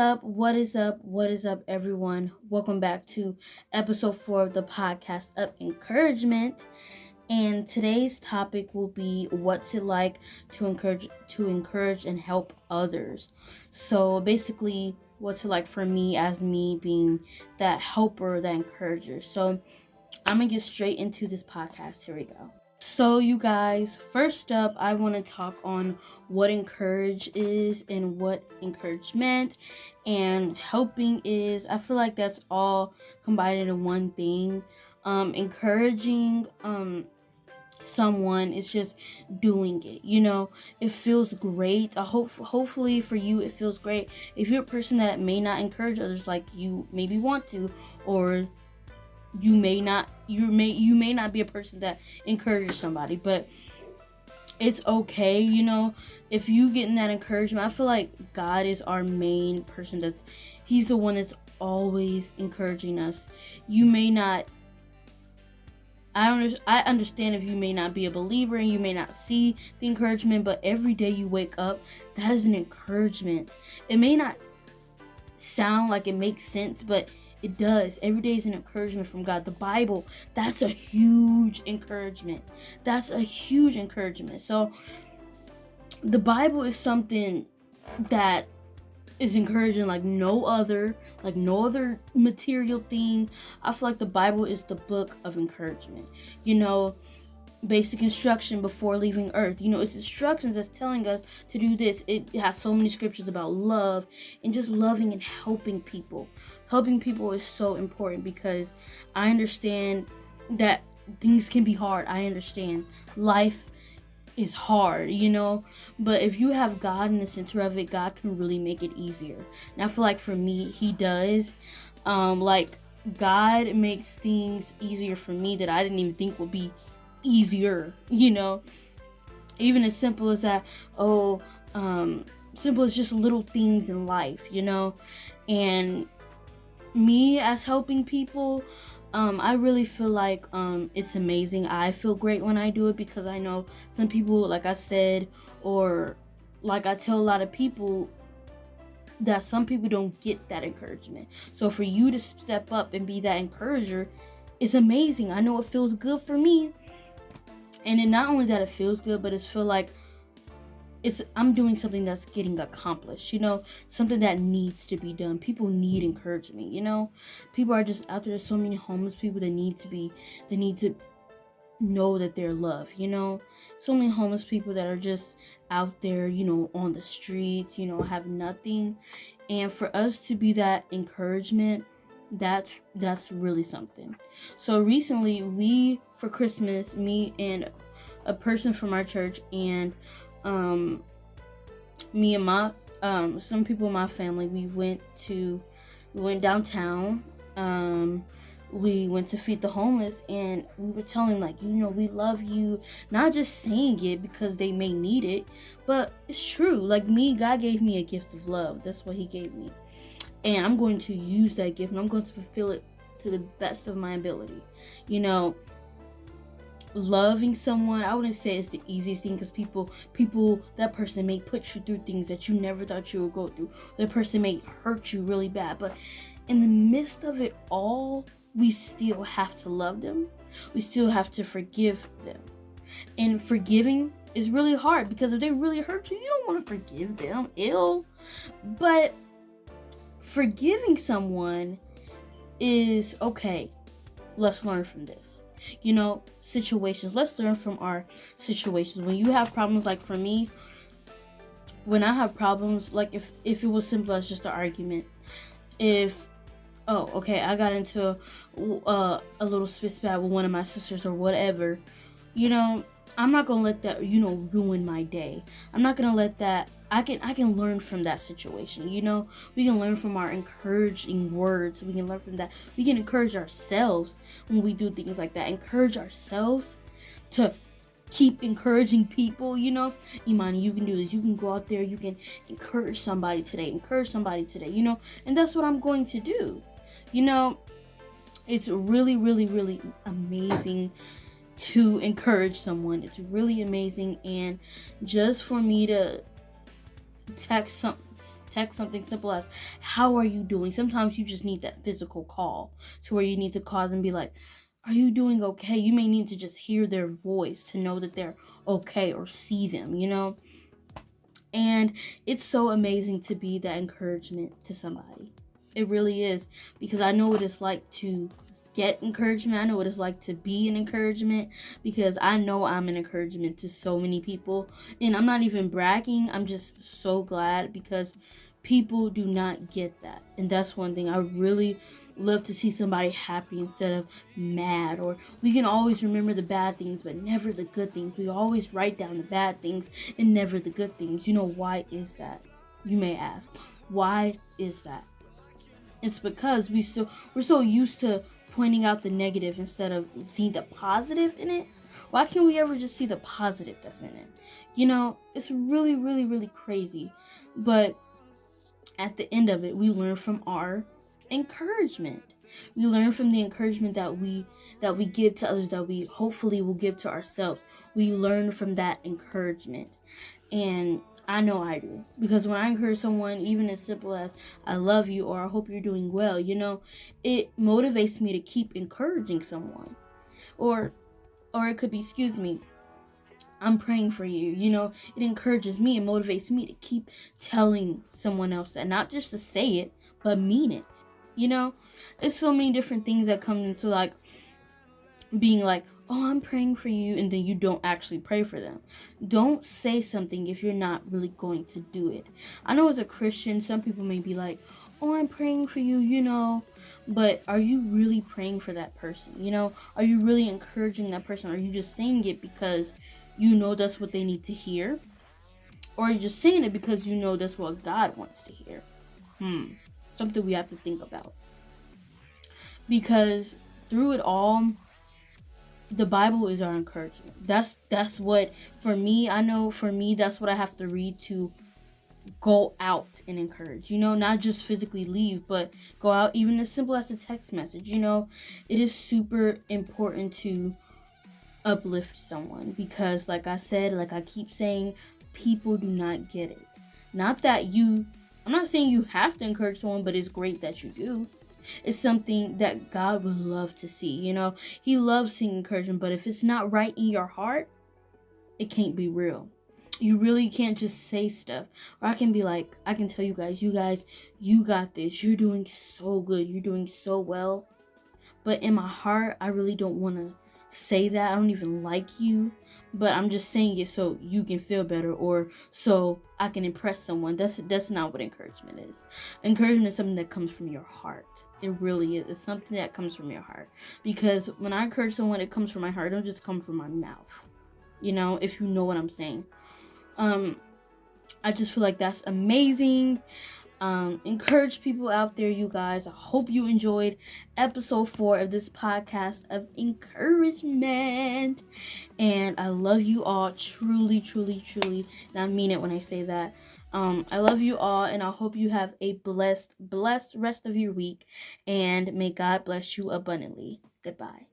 up? What is up? What is up, everyone? Welcome back to episode 4 of the podcast of encouragement. And today's topic will be what's it like to encourage and help others. So basically, what's it like for me as me being that helper, that encourager. So I'm gonna get straight into this podcast. Here we go. So, you guys, first up, I want to talk on what encourage is and what encouragement and helping is. I feel like that's all combined into one thing. Encouraging someone is just doing it. It feels great. Hopefully for you, it feels great. If you're a person that may not encourage others like you maybe want to, or you may not be a person that encourages somebody, but it's okay. If you getting that encouragement, I feel like God is our main person. He's the one that's always encouraging us. You may not I understand if you may not be a believer and you may not see the encouragement, but every day you wake up, that is an encouragement. It may not sound like it makes sense, but it does. Every day is an encouragement from God. The Bible, that's a huge encouragement. So the Bible is something that is encouraging like no other material thing. I feel like the Bible is the book of encouragement. Basic instruction before leaving earth. It's instructions that's telling us to do this. It has so many scriptures about love and just loving and helping people. Helping people is so important because I understand that things can be hard. I understand life is hard, but if you have God in the center of it, God can really make it easier. And I feel like for me, he does. Like God makes things easier for me that I didn't even think would be easier, even as simple as that. Simple as just little things in life, and me as helping people, I really feel like it's amazing. I feel great when I do it because I know some people, like I said, or like I tell a lot of people, that some people don't get that encouragement. So for you to step up and be that encourager is amazing. I know it feels good for me. And then not only that it feels good, but it feel like I'm doing something that's getting accomplished, something that needs to be done. People need encouragement, people are just out there. There's so many homeless people that need to know that they're loved, so many homeless people that are just out there, on the streets, have nothing. And for us to be that encouragement, that's really something. So recently, for Christmas, me and a person from our church and me and my some people in my family, we went downtown. We went to feed the homeless, and we were telling like, we love you, not just saying it because they may need it, but it's true. Like me, God gave me a gift of love. That's what he gave me, and I'm going to use that gift, and I'm going to fulfill it to the best of my ability. Loving someone, I wouldn't say it's the easiest thing, because people that person may put you through things that you never thought you would go through. That person may hurt you really bad, but in the midst of it all, we still have to love them. We still have to forgive them. And forgiving is really hard, because if they really hurt you, you don't want to forgive them. But forgiving someone is okay. Let's learn from this. Situations. Let's learn from our situations. When you have problems, like for me, when I have problems, like if it was simple as just an argument, I got into a little spit spat with one of my sisters or whatever, I'm not gonna let that, ruin my day. I'm not gonna let that. I can learn from that situation. We can learn from our encouraging words. We can learn from that. We can encourage ourselves when we do things like that. Encourage ourselves to keep encouraging people. Imani, you can do this. You can go out there. You can encourage somebody today. And that's what I'm going to do. It's really, really, really amazing to encourage someone. It's really amazing. And just for me to text something simple as, how are you doing? Sometimes you just need that physical call to where you need to call them and be like, are you doing okay? You may need to just hear their voice to know that they're okay, or see them, And it's so amazing to be that encouragement to somebody. It really is, because I know what it's like to get encouragement. I know what it's like to be an encouragement, because I know I'm an encouragement to so many people. And I'm not even bragging. I'm just so glad, because people do not get that. And that's one thing I really love, to see somebody happy instead of mad. Or we can always remember the bad things but never the good things. We always write down the bad things and never the good things. Why is that? You may ask. Why is that? It's because we're so used to pointing out the negative instead of seeing the positive in it. Why can't we ever just see the positive that's in it? It's really, really, really crazy. But at the end of it, we learn from our encouragement. We learn from the encouragement that we give to others, that we hopefully will give to ourselves. We learn from that encouragement. And I know I do, because when I encourage someone, even as simple as I love you or I hope you're doing well, it motivates me to keep encouraging someone. Or it could be, excuse me, I'm praying for you. It encourages me and motivates me to keep telling someone else that, not just to say it, but mean it. It's so many different things that come into like being like, oh, I'm praying for you, and then you don't actually pray for them. Don't say something if you're not really going to do it. I know as a Christian, some people may be like, oh, I'm praying for you, but are you really praying for that person? Are you really encouraging that person? Are you just saying it because that's what they need to hear? Or are you just saying it because that's what God wants to hear? Something we have to think about. Because through it all, the Bible is our encouragement. That's what, for me, I know for me, that's what I have to read to go out and encourage. Not just physically leave, but go out, even as simple as a text message. It is super important to uplift someone, because like I said, like I keep saying, people do not get it. I'm not saying you have to encourage someone, but it's great that you do. It's something that God would love to see. He loves seeing encouragement, but if it's not right in your heart, it can't be real. You really can't just say stuff. Or I can be like, I can tell you guys, you got this. You're doing so good. You're doing so well. But in my heart, I really don't want to say that. I don't even like you. But I'm just saying it so you can feel better, or so I can impress someone. That's not what encouragement is. Encouragement is something that comes from your heart. It really is. It's something that comes from your heart. Because when I encourage someone, it comes from my heart. It don't just come from my mouth. If you know what I'm saying. I just feel like that's amazing. Encourage people out there, you guys. I hope you enjoyed episode 4 of this podcast of encouragement. And I love you all truly, truly, truly. And I mean it when I say that. I love you all, and I hope you have a blessed rest of your week. And may God bless you abundantly. Goodbye.